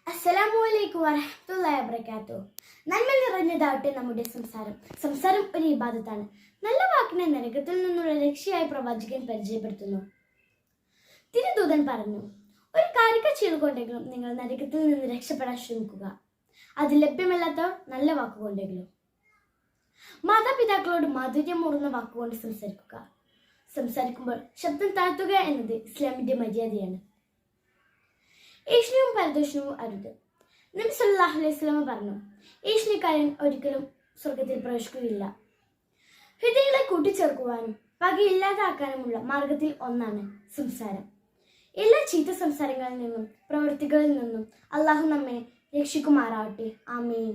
അസ്സലാമു അലൈക്കും വറഹ്മത്തുള്ളാഹി വബറകാതുഹു. നന്മ നിറഞ്ഞതാവട്ടെ നമ്മുടെ സംസാരം ഒരു ഇബാദത്താണ്. നല്ല വാക്കിനെ നരകത്തിൽ നിന്നുള്ള രക്ഷയായി പ്രവാചകൻ പരിചയപ്പെടുത്തുന്നു. തിരുദൂതൻ പറഞ്ഞു, ഒരു കാരിക്കച്ചീൾ കൊണ്ടെങ്കിലും നിങ്ങൾ നരകത്തിൽ നിന്ന് രക്ഷപ്പെടാൻ ശ്രമിക്കുക. അത് ലഭ്യമല്ലാത്തവർ നല്ല വാക്കുകൊണ്ടെങ്കിലും. മാതാപിതാക്കളോട് മാധുര്യമൂർന്ന വാക്കുകൊണ്ട് സംസാരിക്കുമ്പോൾ ശബ്ദം താഴ്ത്തുക എന്നത് ഇസ്ലാമിന്റെ മര്യാദയാണ്. ഏഷ്ണിയും പരദൂഷണവും അരുത്. നബി സല്ലല്ലാഹു അലൈഹി വസല്ലം പറഞ്ഞു, ഏഷ്ണിക്കാരൻ ഒരിക്കലും സ്വർഗത്തിൽ പ്രവേശിക്കുകയില്ല. ഹൃദയങ്ങളെ കൂട്ടിച്ചേർക്കുവാനും പകയില്ലാതാക്കാനുമുള്ള മാർഗത്തിൽ ഒന്നാണ് സംസാരം. എല്ലാ ചീത്ത സംസാരങ്ങളിൽ നിന്നും പ്രവൃത്തികളിൽ നിന്നും അള്ളാഹു നമ്മെ രക്ഷിക്കുമാറാവട്ടെ. ആമീൻ.